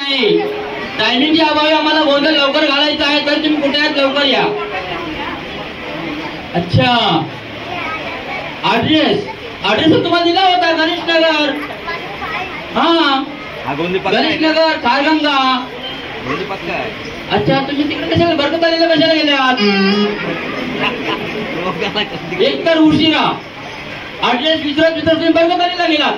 नाही. टायमिंगच्या अभावी आम्हाला गोंधळ लवकर घालायचा आहे, तर तुम्ही कुठे आहात लवकर या. अच्छा, ऍड्रेस तुम्हाला दिला होता गणेश नगर. हा, गणेश नगर खारगंगा. अच्छा, तुम्ही तिकडे कशाला बरकतालीला कशाला गेल्यात? एक तर उशिरा ऍड्रेस विसरत तुम्ही बरकतालीला गेलात.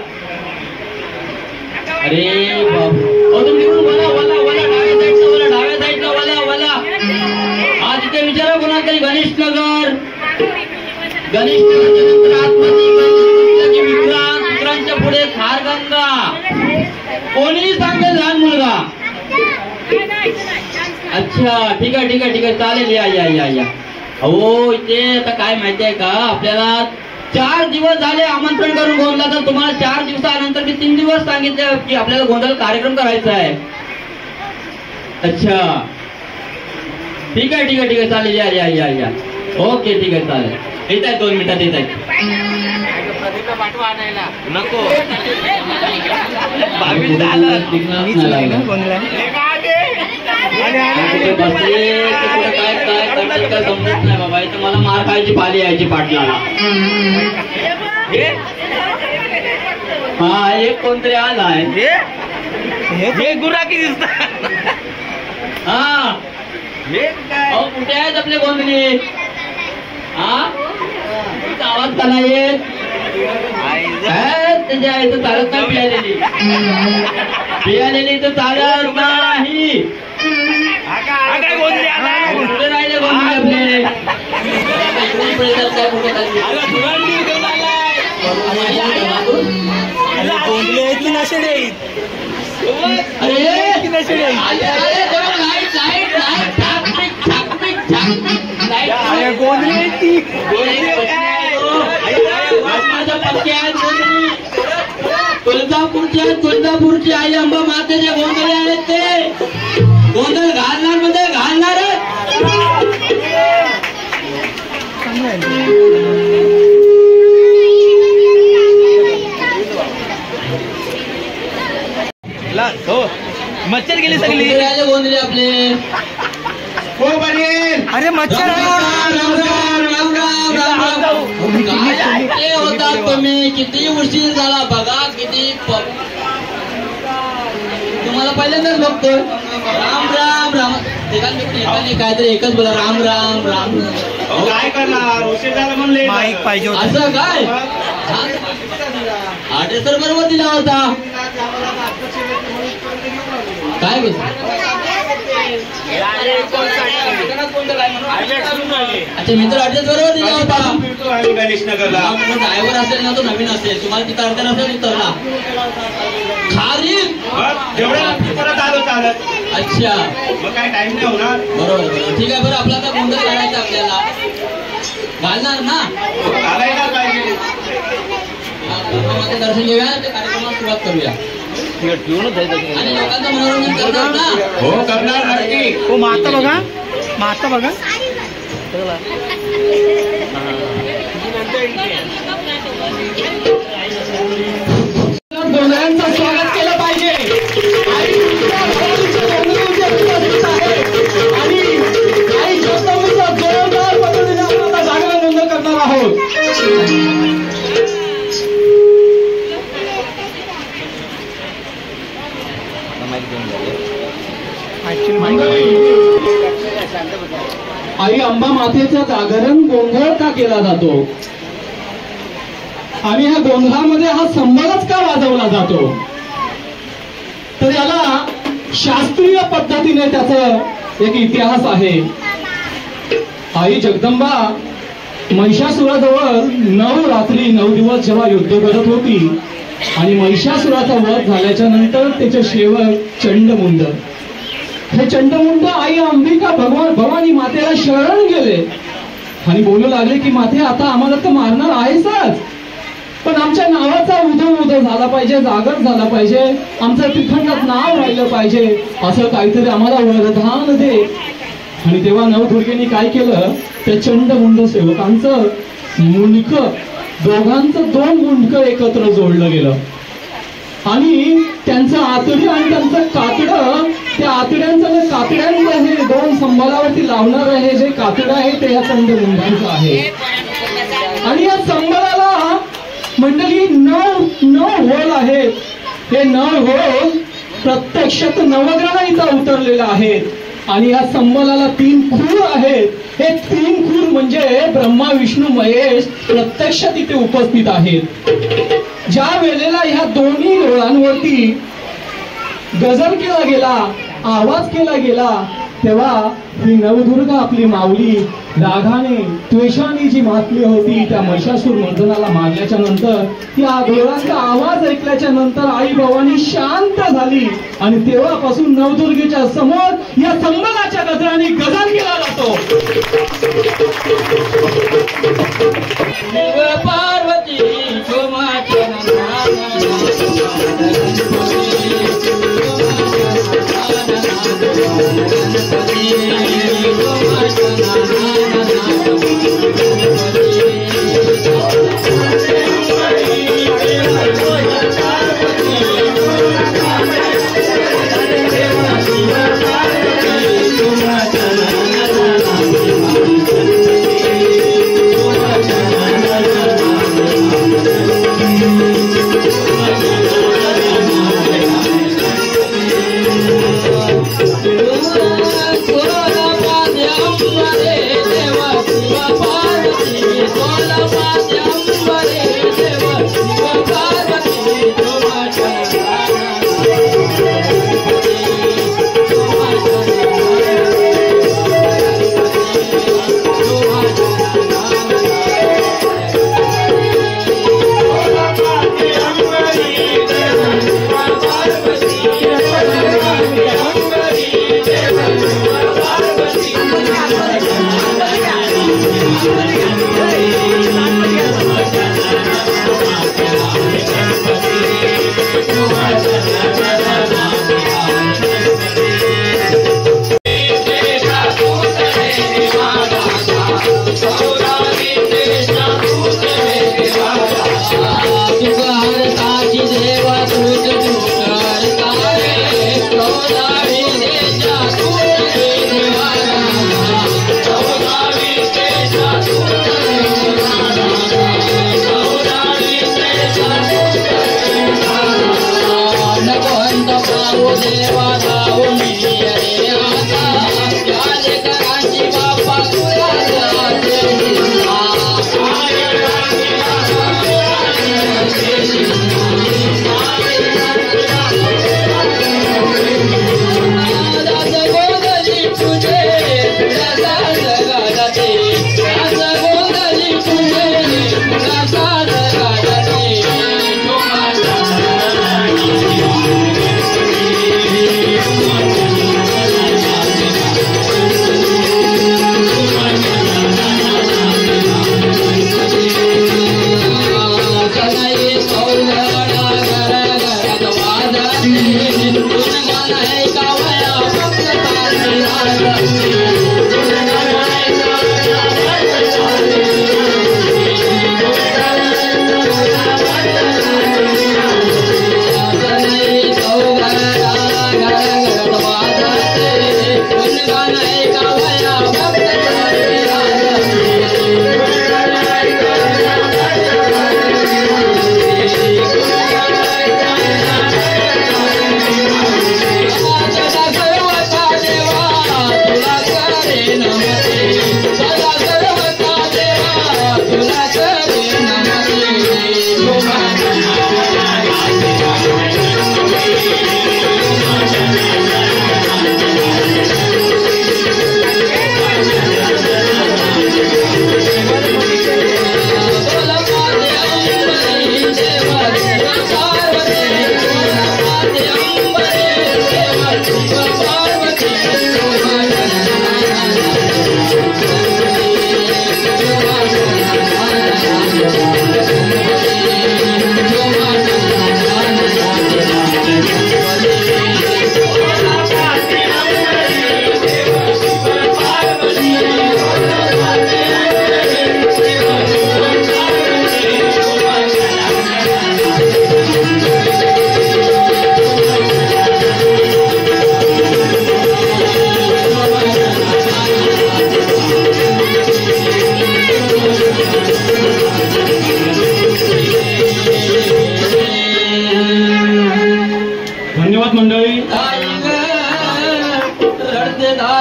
अरे बाबू, तुम्ही तिकडून डाव्या साईडला वला. हा, तिथे विचारा कोणा तरी गणेश नगरच्या नंतर आतमध्ये विक्रांतच्या पुढे खारगंगा. कोणी सांगेल लहान मुलगा. अच्छा, ठीक आहे चालेल, या. हो, इथे आता काय माहितीये का, आपल्याला 4 दिवस झाले आमंत्रण करून गोंधळा, तर तुम्हाला 4 दिवसानंतर मी 3 दिवस सांगितले की आपल्याला गोंधळ कार्यक्रम करायचा आहे. अच्छा, ठीक आहे चालेल, या. ओके, ठीक आहे, चालेल. येत आहे 2 मिनिटात येत आहे. नको काय समजत नाही बाबा. इथं मला मार खायची पाली यायची पाटलाला. हा, एक कोणतरी आलाय. हे गुराकी दिसत. हा, कुठे आहेत आपले गोंधळी? हा, आवाज का नाही येत? त्याच्या इथं चालत नाही. पियालेली तर चालत नाही. कुठे राहिले गोंधळी आपले? तुळजापूरची आई अंबा मातेचे गोंधळे आहेत. ते गोंधळ घालणार म्हणजे घालणारच. मच्छर गेली सगळी. गोंधळे आपले. हो बरे. अरे मच्छर. काय होता तुम्ही? किती उशीर झाला बघा. किती तुम्हाला पहिल्यांदाच बघतोय. राम. काहीतरी एकच बोला, राम. काय करणार, उशीर झाला म्हणले. माईक पाहिजे असं काय? आठ तर बरोबर दिला होता. काय बोलतो? अच्छा, मी तर ऍड्रेस बरोबर दिला होता. गणेश नगरला ड्रायव्हर असेल ना, तो नवीन असेल. तुम्हाला तिथं अर्ध्या असेल उतरला. खारी परत आलो चालत. अच्छा, मग काय टाइम नाही होणार. बरोबर, ठीक आहे. बरं, आपला आता गोंधळ घालायचा आपल्याला. घालणार ना? घालायला पाहिजे. दर्शन घेऊया, त्या कार्यक्रमाला सुरुवात करूया. आणि लोकांचं मनोरंजन करणार ना? हो, करणार नक्की. हो, माता बघा. गोंधळांचं स्वागत केलं पाहिजे. आणि आई जोरदार पद्धतीने आपण आता जागरण गोंधळ करणार आहोत. आई अंबा मातेचा जागरण गोंधळ का केला जातो आणि ह्या गोंधळामध्ये हा संबळच का वाजवला जातो? तर याला शास्त्रीय पद्धतीने त्याचा एक इतिहास आहे. आई जगदंबा महिषासुराजवळ 9 रात्री 9 दिवस जेव्हा युद्ध करत होती आणि महिषासुराचा वध झाल्याच्या नंतर त्याचे सेवक चंडमुंड, हे चंडमुंड आई अंबिका भवानी मातेला शरण गेले आणि बोलू लागले की माते, आता आम्हाला तर मारणार आहेसच, पण आमच्या नावाचा उदय झाला पाहिजे, जागर झाला पाहिजे, आमचं त्रिखंडात नाव राहिलं पाहिजे, असं काहीतरी आम्हाला वरदान दे. आणि तेव्हा नवदुर्गेने काय केलं, त्या चंडमुंड सेवकांचं मुंडकं, दोघांचं 2 मुंडकं एकत्र जोडलं गेलं आणि त्यांचं आतडी आणि त्यांचं कातडं संबळावरती लावणार हे जे कातड आहे ते या चंडमुंडांचं आहे. आणि या संबळाला मंडळी 9 होल आहेत. हे 9 होल प्रत्यक्षात नवग्रह इथं उतरलेले आहेत. आणि या संबळाला 3 खूर आहेत. हे 3 खूर म्हणजे ब्रह्मा विष्णू महेश प्रत्यक्षात इथे उपस्थित आहेत. ज्या वेळेला ह्या दोन्ही डोळ्यांवरती गजर केला गेला, आवाज केला गेला, तेव्हा ही नवदुर्गा आपली माऊली रागाने द्वेषाने जी मातली होती त्या महिषासूर मर्दनाला मारल्याच्या नंतर त्या डोळ्यांचा आवाज ऐकल्याच्या नंतर आई भवानी शांत झाली. आणि तेव्हापासून नवदुर्गेच्या समोर या संबळाच्या गजराने गजर केला जातो. पार्वती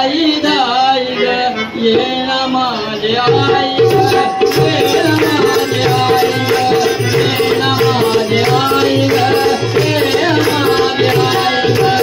दाई दाई ग येण माझे आई ग येण माझे आई ग येण माझे आई ग येण माझे आई ग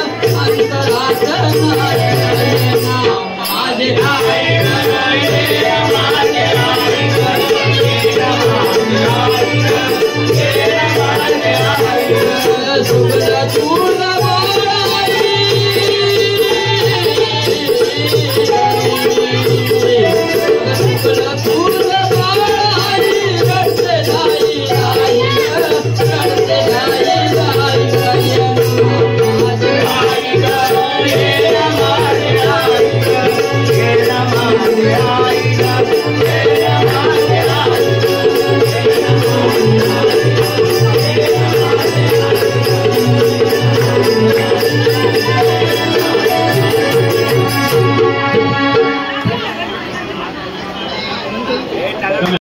अंतरात नाही अंतरात नाही